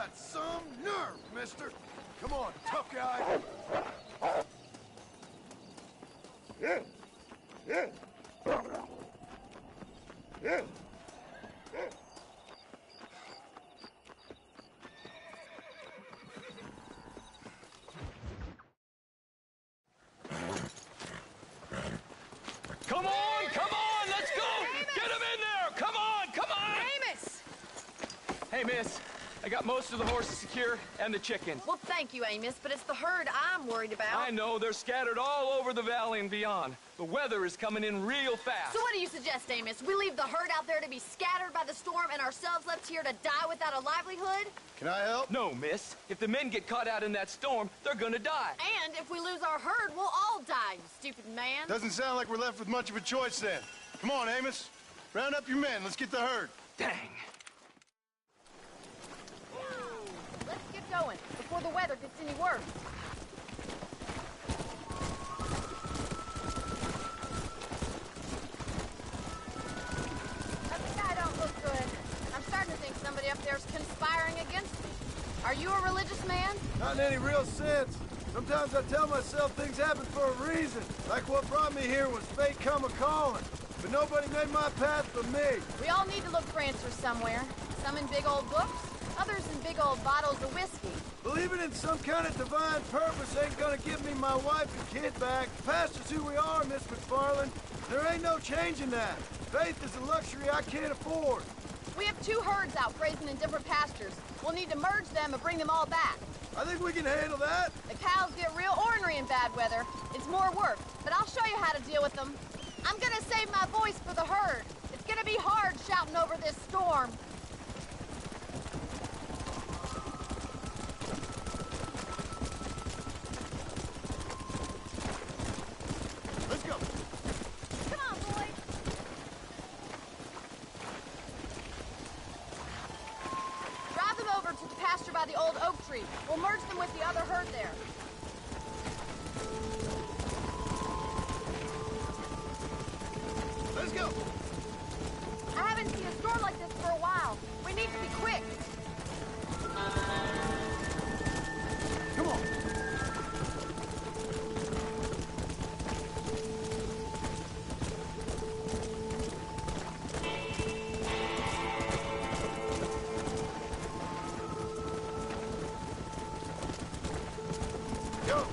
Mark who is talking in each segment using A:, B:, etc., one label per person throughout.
A: got some nerve, mister. Come on, tough guy.
B: Come on, let's go! Get him in there! Come on!
C: Amos!
B: Hey, miss, I got most of the horses secure and the chickens.
C: Well, thank you, Amos, but it's the herd I'm worried about.
B: I know, they're scattered all over the valley and beyond. The weather is coming in real fast.
C: So what do you suggest, Amos? We leave the herd out there to be scattered by the storm and ourselves left here to die without a livelihood?
A: Can I help?
B: No, miss. If the men get caught out in that storm, they're gonna die.
C: And if we lose our herd, we'll all die, you stupid man.
A: Doesn't sound like we're left with much of a choice then. Come on, Amos. Round up your men. Let's get the herd.
B: Dang.
C: Let's get going before the weather gets any worse. That sky don't look good. I'm starting to think somebody up there's conspiring against me. Are you a religious man?
A: Not in any real sense. Sometimes I tell myself things happen for a reason. Like what brought me here was fate come a-calling. But nobody made my path but me.
C: We all need to look for answers somewhere. Some in big old books, others in big old bottles of whiskey.
A: Believing in some kind of divine purpose ain't gonna give me my wife and kid back. Past is who we are, Miss McFarland. There ain't no changing that. Faith is a luxury I can't afford.
C: We have 2 herds out grazing in different pastures. We'll need to merge them and bring them all back.
A: I think we can handle that.
C: The cows get real ornery in bad weather. It's more work, but I'll show you how to deal with them. I'm gonna save my voice for the herd. It's gonna be hard shouting over this storm.
A: Let's go.
C: Come on, boys. Drive them over to the pasture by the old oak tree. We'll merge them with the other herd there.
A: Let's go.
C: I haven't seen a storm like this for a while. We need to be quick.
A: Come on. Go.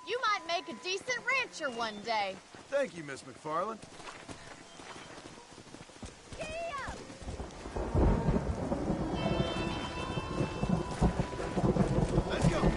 C: You might make a decent rancher one day.
A: Thank you, Miss McFarland. Let's go.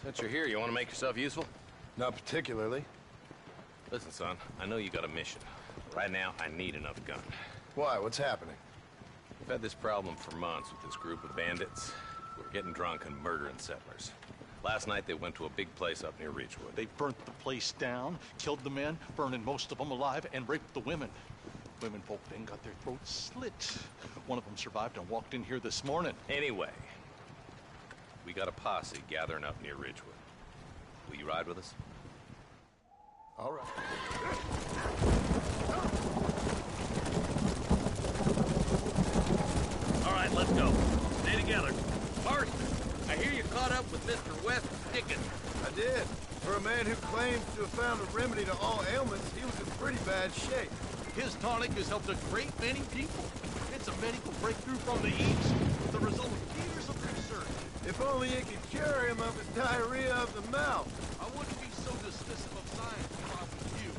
B: Since you're here, you want to make yourself useful?
A: Not particularly.
B: Listen, son, I know you got a mission. Right now, I need another gun.
A: Why? What's happening?
B: We've had this problem for months with this group of bandits. We're getting drunk and murdering settlers. Last night, they went to a big place up near Ridgewood.
D: They burnt the place down, killed the men, burning most of them alive, and raped the women. Women folk then got their throats slit. One of them survived and walked in here this morning.
B: Anyway, we got a posse gathering up near Ridgewood. Will you ride with us?
A: All right.
E: All right, let's go. Stay together. Marston, I hear you caught up with Mr. West Dickens.
A: I did. For a man who claims to have found a remedy to all ailments, he was in pretty bad shape.
D: His tonic has helped a great many people. It's a medical breakthrough from the East, the result of years of research.
A: If only it could cure him of his diarrhea of the mouth.
D: I wouldn't be so dismissive of science if I was you.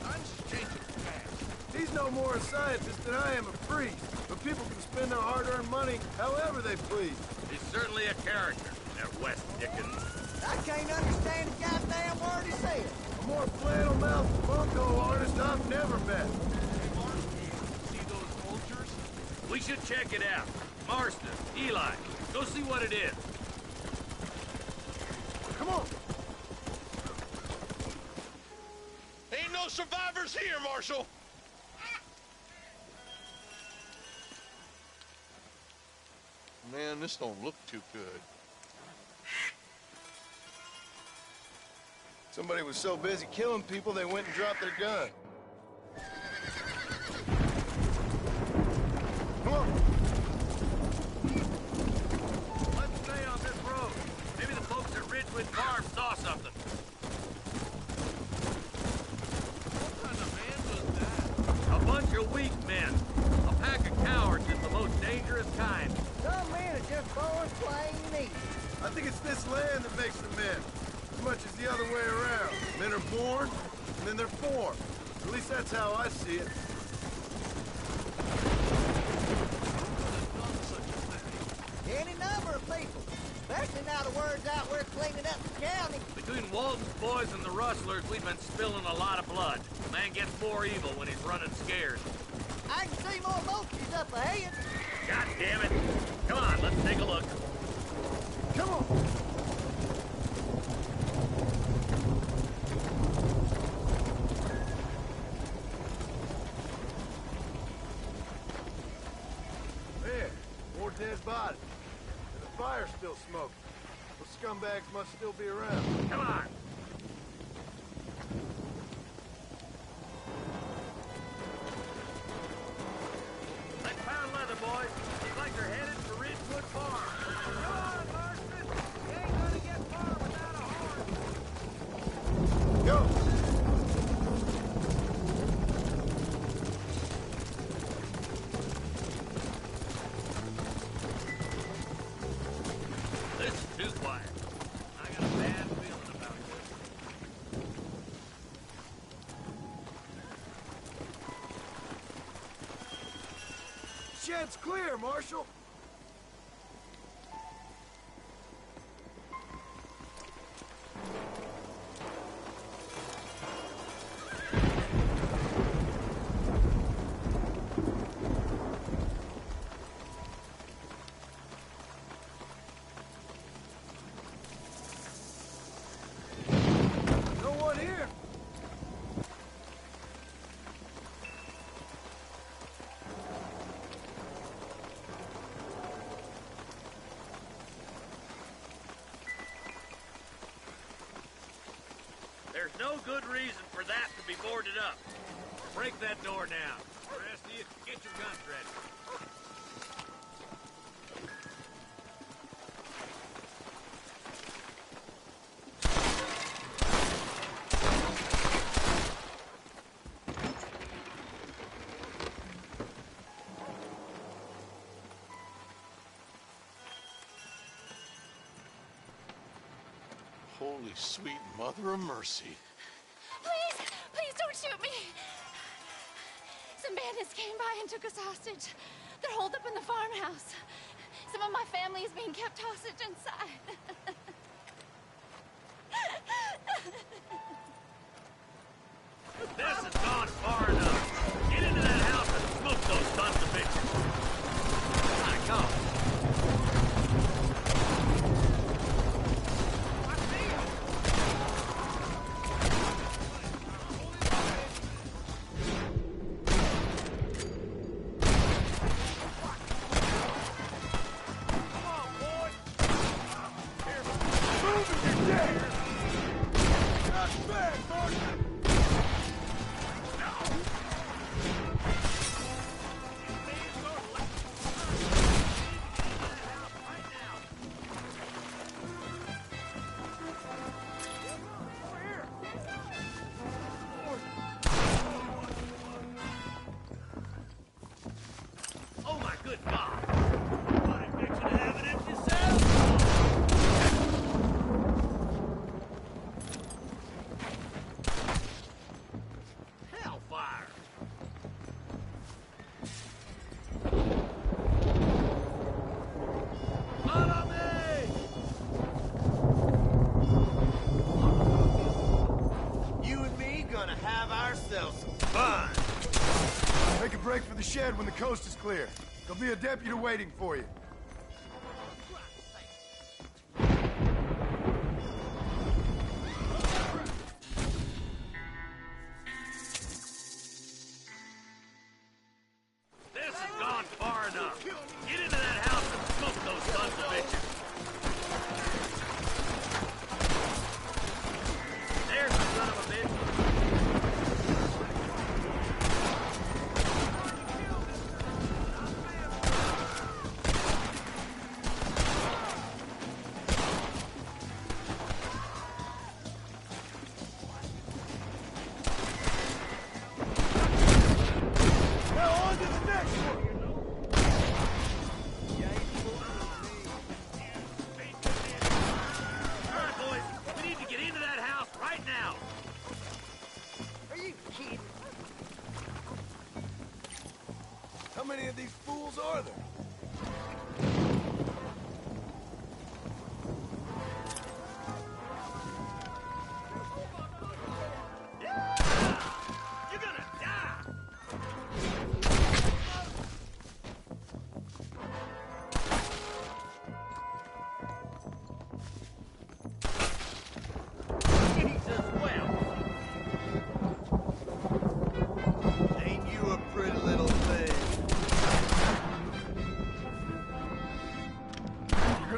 D: Times is changing fast.
A: He's no more a scientist than I am a priest. But people can spend their hard-earned money however they please.
E: He's certainly a character, that West Dickens.
F: I can't understand a goddamn word he said.
A: A more flannel-mouthed bunko artist I've never met.
D: Hey, Marston, see those vultures?
E: We should check it out. Marston, Eli, go see what it is.
A: Come on.
D: Ain't no survivors here, Marshal! Man, this don't look too good.
A: Somebody was so busy killing people, they went and dropped their gun. Come on.
E: Let's stay on this road. Maybe the folks at Ridgewood Farm saw something.
D: What kind of man was that?
E: A bunch of weak men. A pack of cowards is the most dangerous kind.
F: Some men are just born plain easy.
A: I think it's this land that makes them men. As much as the other way around. Men are born, and then they're formed. At least that's how I see it.
F: Any number of people. Especially now the word's out we're cleaning up the county.
E: Between Walton's boys and the rustlers, we've been spilling a lot of blood. Man gets more evil when he's running scared.
F: I can see more monkeys up ahead.
E: God damn it. Come on, let's take a look.
A: Come on. There, more dead bodies. And the fire's still smoking. Those scumbags must still be around.
E: Come on. Let's pound leather, boys. Seems like they're headed for Ridgewood Farm. Come on, Marston. You ain't gonna get far without a horn.
A: Go!
E: This is too quiet. I got a bad feeling about this.
A: Shed's clear, Marshal. No one here.
E: There's no good reason for that to be boarded up. Break that door down. The rest of you, get your guns ready.
D: Holy sweet mother of mercy.
C: Please, please don't shoot me. Some bandits came by and took us hostage. They're holed up in the farmhouse. Some of my family is being kept hostage inside.
E: This has gone far enough. Get into that house and smoke those sons of bitches. Come on, come. Oh my good God! What a picture to have it at yourself! Hellfire! Follow me!
A: You and me gonna have ourselves some fun. Make a break for the shed when the coast is clear. There'll be a deputy waiting for you.
E: This has gone far enough. Get into that house and smoke those sons of bitches. There's the son of a bitch.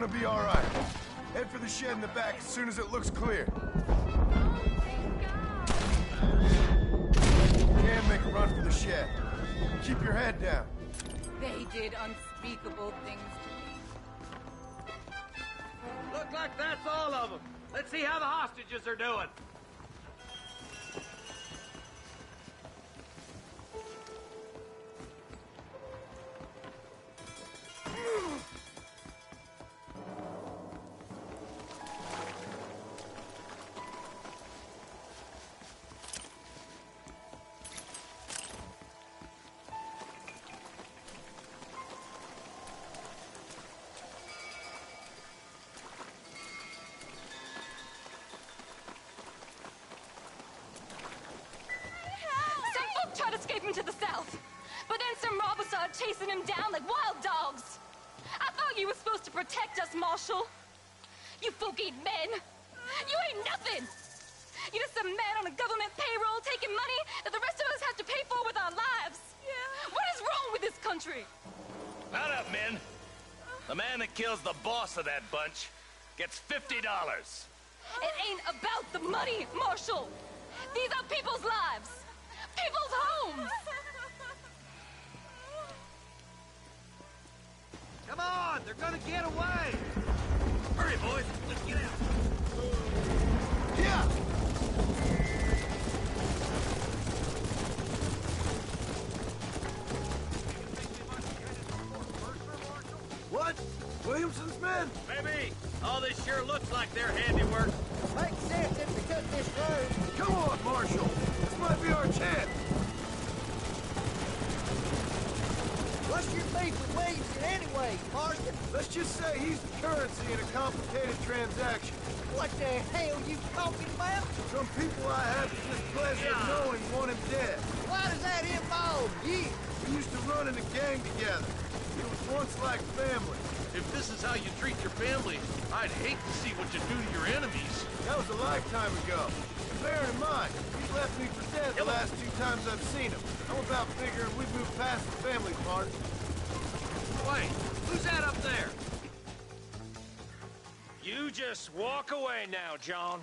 A: gonna be all right. Head for the shed in the back as soon as it looks clear. Can't make a run for the shed. Keep your head down.
G: They did unspeakable things to me.
E: Look like that's all of them. Let's see how the hostages are doing.
C: Tried escaping to the south, but then some robbers started chasing him down like wild dogs. I thought you were supposed to protect us, Marshal. You folk-eating men. You ain't nothing. You're just a man on a government payroll taking money that the rest of us have to pay for with our lives. Yeah. What is wrong with this country?
B: Mount up, men. The man that kills the boss of that bunch gets $50.
C: It ain't about the money, Marshal. These are people's lives. People's homes!
E: Come on, they're gonna get away! Hurry, boys, let's get out.
A: Yeah! What? Williamson's men?
E: Maybe. All this sure looks like their handiwork.
F: Makes sense if we took this road.
A: Come on, Marshal. This might be our chance.
F: What's your beef with Williamson anyway, Marston?
A: Let's just say he's the currency in a complicated transaction.
F: What the hell you talking about?
A: Some people I have the displeasure of knowing want him dead.
F: Why does that involve you?
A: We used to run in a gang together. It was once like family.
D: If this is how you treat your family, I'd hate to see what you do to your enemies.
A: That was a lifetime ago. And bearing in mind, he's left me for dead the last 2 times I've seen him. I'm about figuring we've moved past the family part.
E: Wait, who's that up there? You just walk away now, John.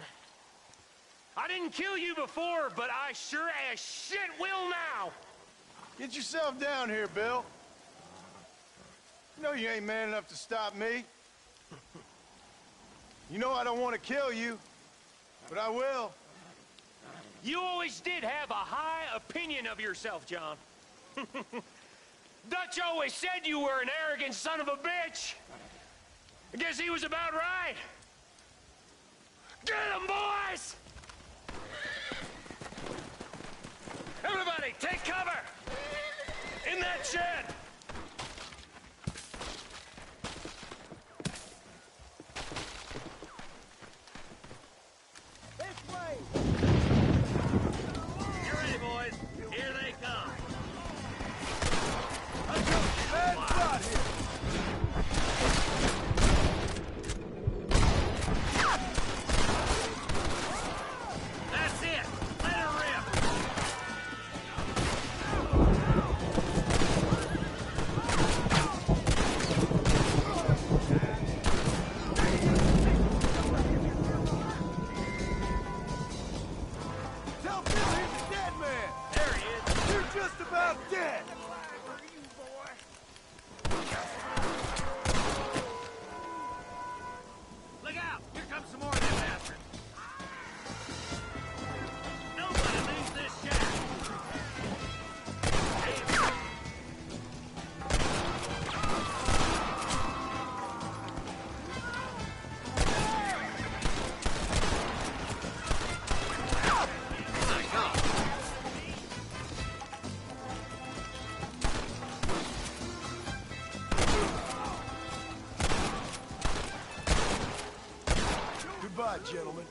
E: I didn't kill you before, but I sure as shit will now.
A: Get yourself down here, Bill. You know you ain't man enough to stop me. You know I don't want to kill you, but I will.
E: You always did have a high opinion of yourself, John. Dutch always said you were an arrogant son of a bitch. I guess he was about right. Get him, boys! Everybody, take cover! In that shed!
F: This way!
E: You ready, boys? Here they come.
A: Bad spot here.
E: That's it. Let her rip.
A: Tell Bill he's a dead man.
E: There he is.
A: You're just about dead.
E: Look out! Here comes some more of them bastards. Nobody leaves this shack.
A: Goodbye, gentlemen.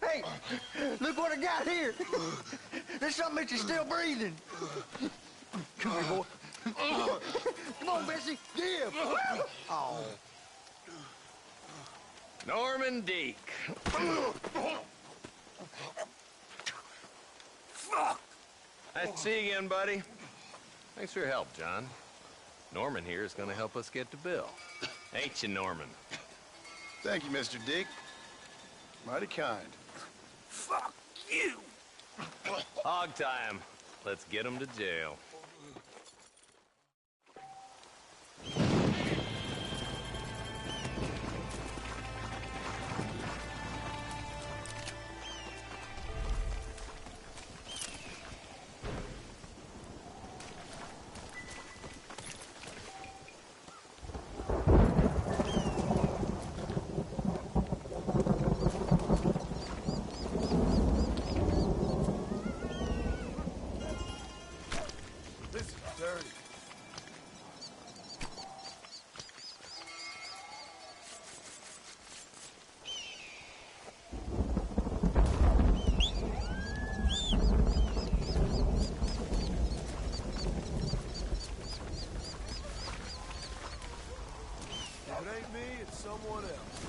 F: Hey, look what I got here. There's something that you're still breathing. Come here, boy. Come on, Bessie. Give. Oh.
B: Norman Deek. Nice to see you again, buddy. Thanks for your help, John. Norman here is going to help us get to Bill. Ain't you, Norman?
A: Thank you, Mr. Dick. Mighty kind.
E: Fuck you!
B: Hog time. Let's get him to jail.
A: This is dirty. If it ain't me, it's someone else.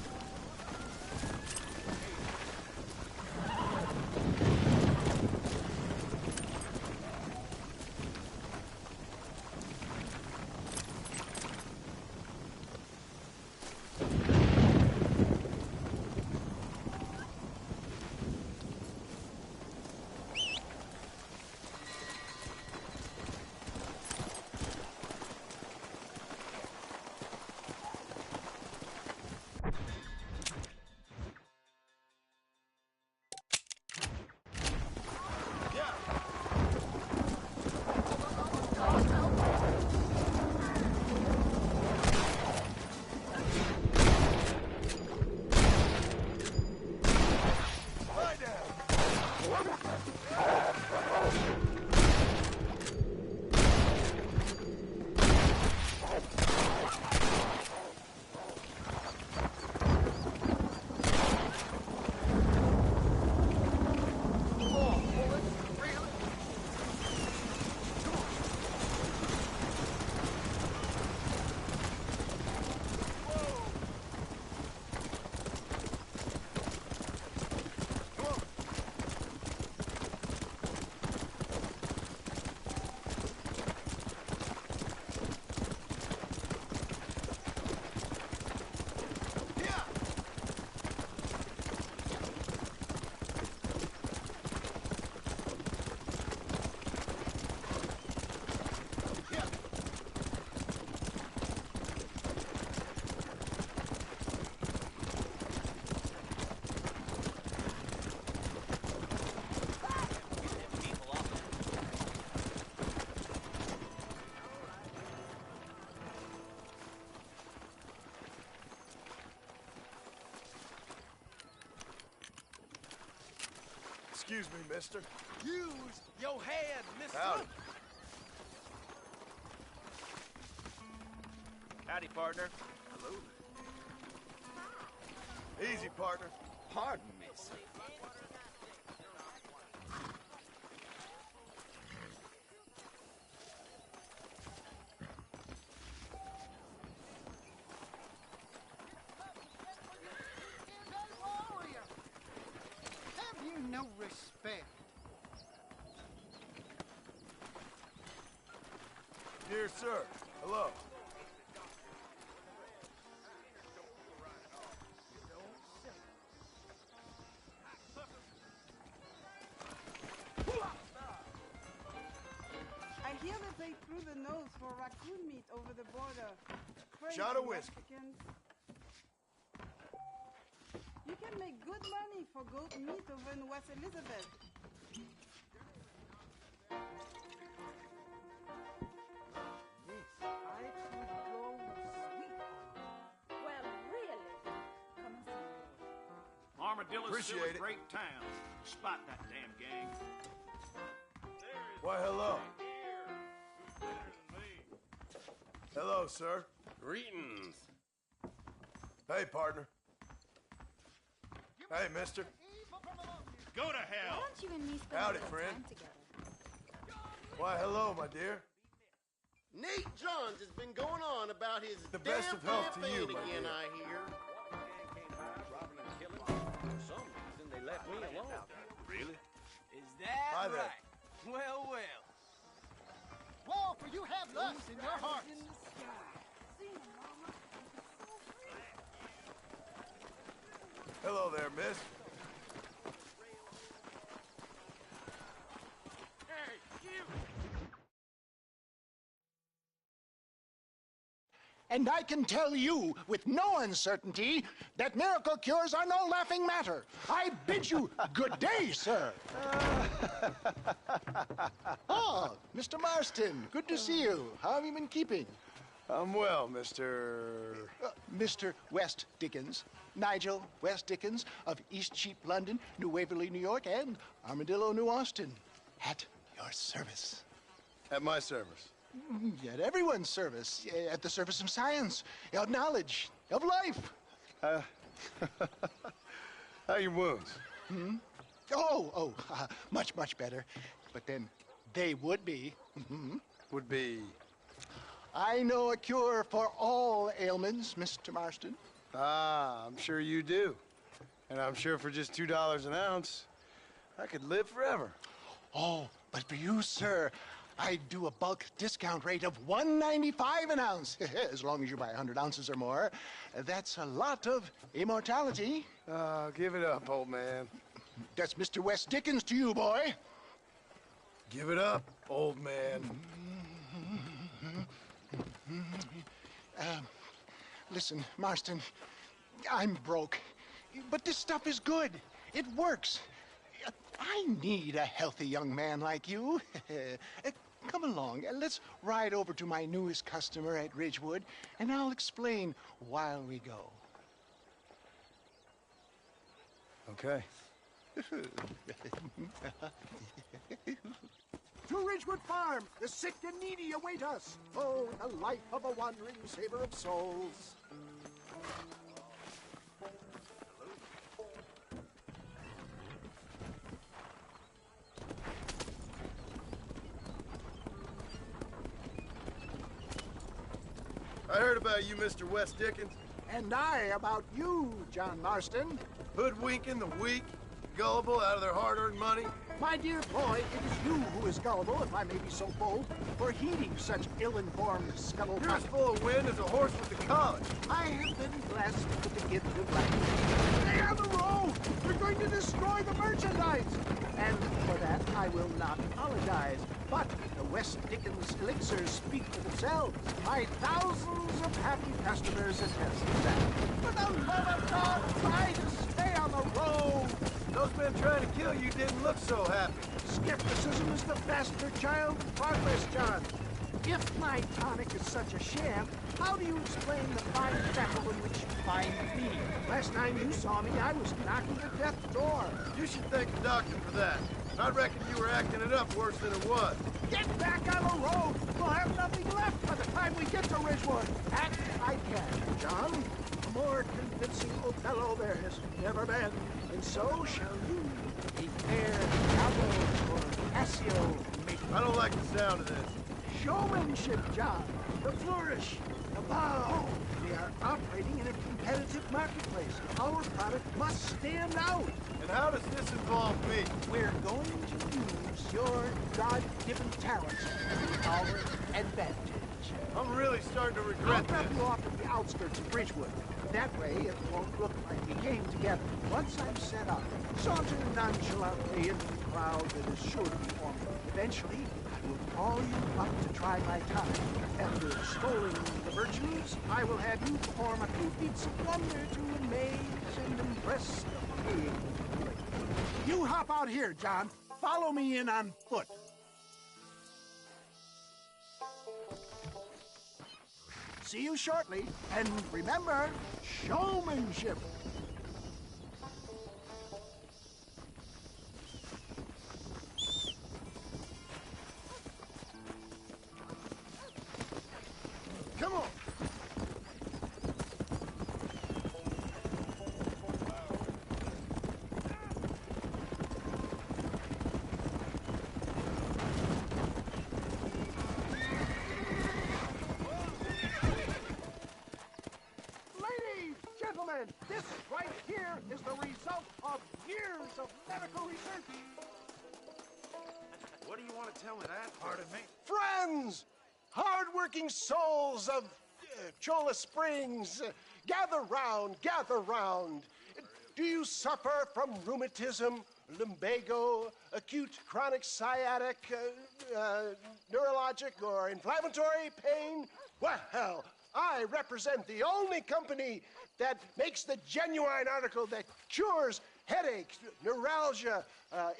A: Lie down! Excuse me, mister.
E: Use your head, mister.
A: Howdy.
E: Howdy, partner. Hello.
A: Easy, partner.
E: Pardon me, sir.
F: Have you no respect?
A: Dear sir, hello.
H: I hear that they threw the nose for raccoon meat over the border. Crazy
A: Shot of whiskey.
H: Mexicans. You can make good money for goat meat over in West Elizabeth. Yes, I could go sweet.
G: Well, really? Come and see.
E: Armadillo's still
A: Appreciate
E: a
A: it.
E: great town, despite that damn gang.
A: Why, hello. Hello, sir.
B: Greetings.
A: Hey, partner. Hey, mister.
E: Go to
C: Why
E: hell!
C: don't you and me spend
A: Howdy,
C: a little
A: friend.
C: time together?
A: Why, hello, my dear.
I: Nate Johns has been going on about his
A: The
I: damn
A: best of health to
I: campaign
A: you, my
I: again,
A: dear.
I: I hear.
E: For some reason, they left me alone. Really? Is that
A: Hi there.
E: right? Well, well.
F: Whoa, for you have lust in your heart.
H: In the sky. See, Mama, it's so
A: Hello there, miss.
E: Hey, you!
J: And I can tell you with no uncertainty that miracle cures are no laughing matter. I bid you good day, sir. Oh, Mr. Marston, good to see you. How have you been keeping?
A: I'm well, Mr.
J: Mr. West Dickens, Nigel West Dickens of East Cheap, London, New Waverly, New York, and Armadillo, New Austin. At your service.
A: At my service.
J: At everyone's service. At the service of science, of knowledge, of life.
A: How are your wounds?
J: Much, much better. But then they would be.
A: Would be...
J: I know a cure for all ailments, Mr. Marston.
A: Ah, I'm sure you do. And I'm sure for just $2 an ounce, I could live forever.
J: Oh, but for you, sir, I do a bulk discount rate of $1.95 an ounce. As long as you buy 100 ounces or more. That's a lot of immortality.
A: Give it up, old man.
J: That's Mr. West Dickens to you, boy.
A: Give it up, old man.
J: Listen, Marston, I'm broke, but this stuff is good. It works. I need a healthy young man like you. Come along, let's ride over to my newest customer at Ridgewood, and I'll explain while we go.
A: Okay.
J: To Ridgewood Farm, the sick and needy await us. Oh, the life of a wandering saver of souls.
A: I heard about you, Mr. West Dickens.
J: And I about you, John Marston.
A: Hoodwinking the weak, gullible out of their hard-earned money.
J: My dear boy, it is you who is gullible, if I may be so bold, for heeding such ill-informed scuttle.
A: You're as full of wind as a horse with the college.
J: I have been blessed with the gift of language. Stay on the road! We're going to destroy the merchandise! And for that, I will not apologize. But the West Dickens elixirs speak for themselves. My thousands of happy customers attest to that. For the love of God, try to stay on the road!
A: Those men trying to kill you didn't look so happy.
J: Skepticism is the bastard child of progress, John. If my tonic is such a sham, how do you explain the fine chapel in which you find me? Last time you saw me, I was knocking at death's door.
A: You should thank the doctor for that. I reckon you were acting it up worse than it was.
J: Get back on the road! We'll have nothing left by the time we get to Ridgewood. Act I can, John. A more convincing Othello there has never been. And so shall you, a fair Diablo or Cassio make.
A: I don't like the sound of this.
J: Showmanship, John. The flourish, the bow. We are operating in a competitive marketplace. Our product must stand out.
A: And how does this involve me?
J: We're going to use your God-given talents to our advantage.
A: I'm really starting to
J: I'll
A: regret
J: drop
A: this.
J: you off at the outskirts of Ridgewood. That way, it won't look like we came together. Once I'm set up, saunter nonchalantly into the crowd that is sure to be forming. Eventually, I will call you up to try my time. After extolling the virtues, I will have you perform a few feats of wonder to amaze and impress the paying public. You hop out here, John. Follow me in on foot. See you shortly, and remember, showmanship.
A: Come on.
J: Gentlemen, this right here is the result of years of medical research.
I: What do you want to tell me that?
E: Pardon me?
F: Friends! Hard-working souls of Cholla Springs, gather round, gather round.
K: Do you suffer from rheumatism, lumbago, acute chronic sciatic, neurologic, or inflammatory pain? Well, I represent the only company that makes the genuine article that cures headaches, neuralgia,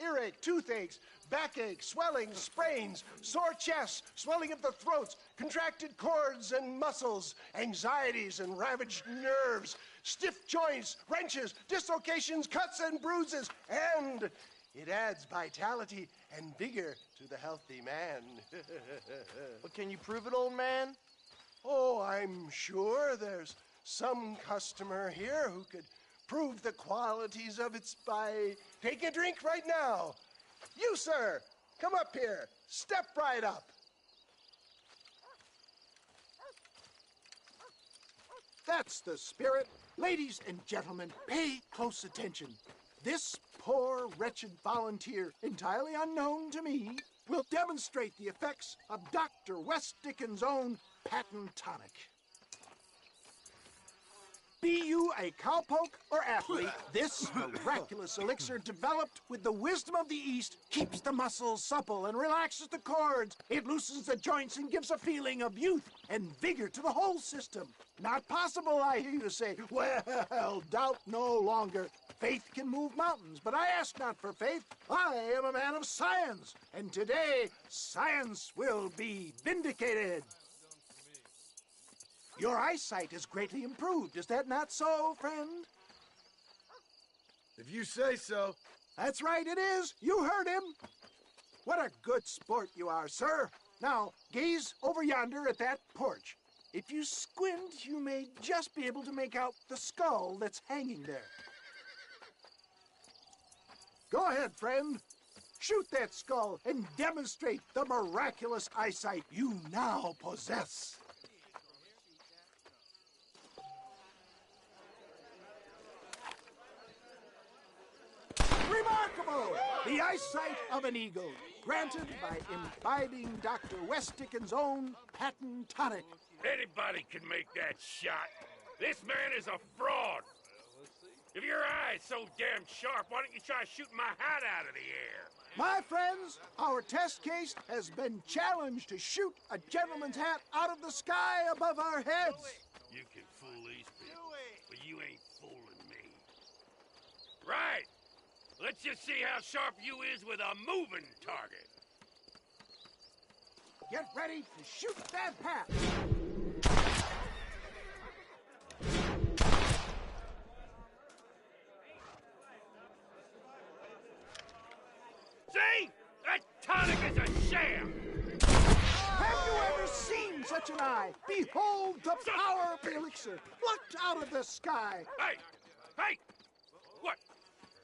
K: earache, toothaches, backache, swelling, sprains, sore chests, swelling of the throats, contracted cords and muscles, anxieties and ravaged nerves, stiff joints, wrenches, dislocations, cuts and bruises, and it adds vitality and vigor to the healthy man.
F: But can you prove it, old man?
K: Oh, I'm sure there's some customer here who could prove the qualities of it by taking a drink right now. You, sir, come up here. Step right up.
J: That's the spirit. Ladies and gentlemen, pay close attention. This poor, wretched volunteer, entirely unknown to me, will demonstrate the effects of Dr. West Dickens' own patent tonic. Be you a cowpoke or athlete, this miraculous elixir developed with the wisdom of the East keeps the muscles supple and relaxes the cords. It loosens the joints and gives a feeling of youth and vigor to the whole system. Not possible, I hear you say. Well, doubt no longer. Faith can move mountains, but I ask not for faith. I am a man of science, and today science will be vindicated. Your eyesight is greatly improved. Is that not so, friend?
A: If you say so.
J: That's right, it is. You heard him. What a good sport you are, sir. Now, gaze over yonder at that porch. If you squint, you may just be able to make out the skull that's hanging there. Go ahead, friend. Shoot that skull and demonstrate the miraculous eyesight you now possess. Remarkable! The eyesight of an eagle, granted by imbibing Dr. West Dickens' own patent tonic.
E: Anybody can make that shot. This man is a fraud. If your eye's so damn sharp, why don't you try shooting my hat out of the air?
J: My friends, our test case has been challenged to shoot a gentleman's hat out of the sky above our heads.
E: You can fool these people, but you ain't fooling me. Right. Let's just see how sharp you is with a moving target.
J: Get ready to shoot that hat.
E: See? That tonic is a sham!
J: Have you ever seen such an eye? Behold the power of the elixir, plucked out of the sky.
E: Hey! Hey! What?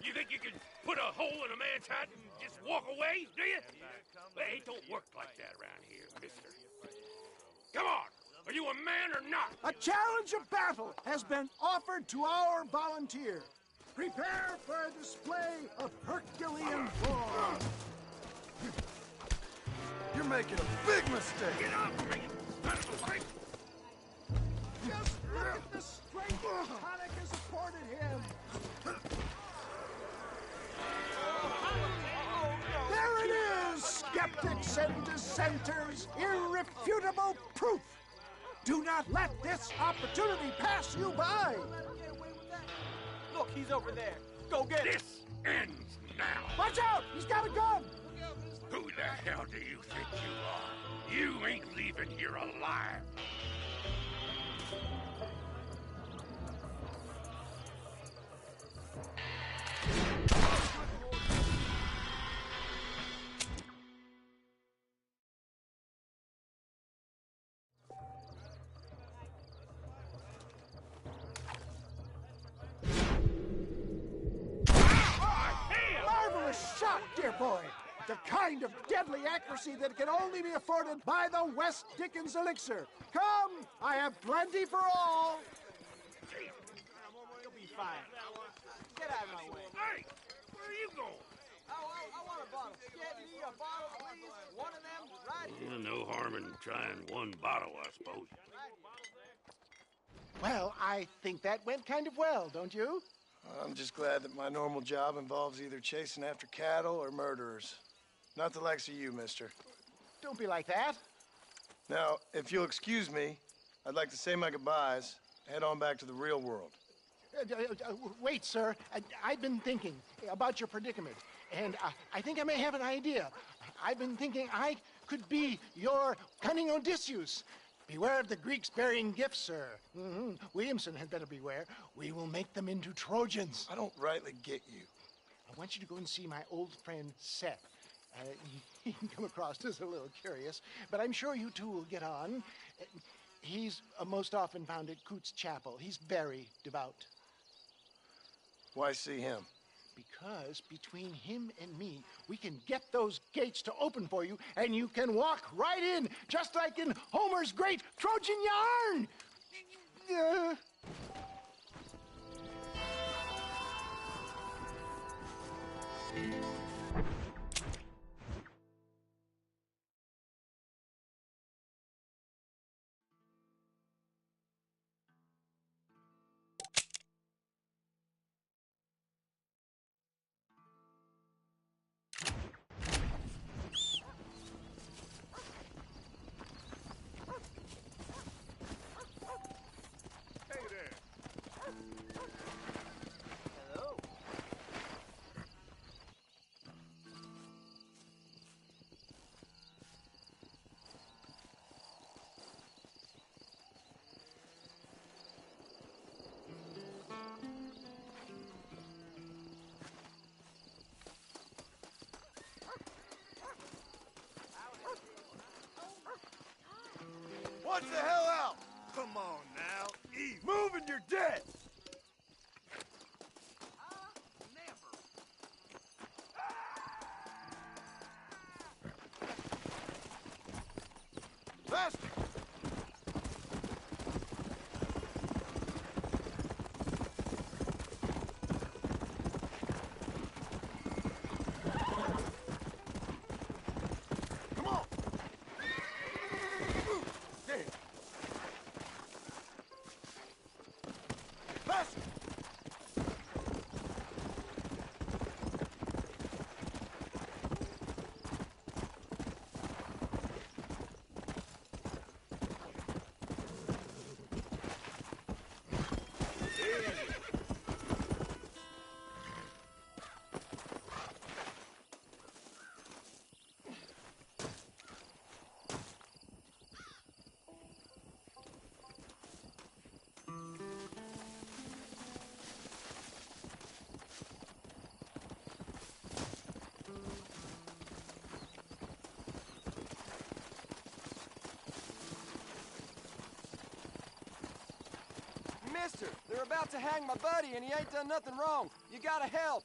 E: You think you can put a hole in a man's hat and just walk away, do you? Hey, it don't work like that around here, mister. Come on! Are you a man or not?
J: A challenge of battle has been offered to our volunteer. Prepare for a display of Herculean form.
A: You're making a big mistake.
E: Get off me!
J: Just look at the strength the tonic has afforded him. There it is, skeptics and dissenters, irrefutable proof. Do not let this opportunity pass you by.
F: Look, he's over there. Go get him.
E: This ends now.
J: Watch out! He's got a gun!
E: Who the hell do you think you are? You ain't leaving here alive.
J: Marvelous shot, dear boy. The kind of deadly accuracy that can only be afforded by the West Dickens elixir. Come, I have plenty for all.
F: You'll be fine. Get out of my way.
E: Hey, where are you going?
F: I want a bottle. Get me a bottle, please. One of them right here.
E: No harm in trying one bottle, I suppose.
J: Well, I think that went kind of well, don't you?
A: I'm just glad that my normal job involves either chasing after cattle or murderers. Not the likes of you, mister.
J: Don't be like that.
A: Now, if you'll excuse me, I'd like to say my goodbyes, head on back to the real world.
J: Wait, sir. I've been thinking about your predicament, and I think I may have an idea. I've been thinking I could be your cunning Odysseus. Beware of the Greeks burying gifts, sir. Williamson had better beware. We will make them into Trojans.
A: I don't rightly get you.
J: I want you to go and see my old friend Seth. He can come across as a little curious, but I'm sure you two will get on. He's most often found at Coots Chapel. He's very devout.
A: Why see him?
J: Because between him and me, we can get those gates to open for you, and you can walk right in, just like in Homer's great Trojan yarn!
A: What the hell out? Come on now, eat. Move and you're dead. Faster! Come on! Damn! Faster!
L: Mister, they're about to hang my buddy and he ain't done nothing wrong. You gotta help.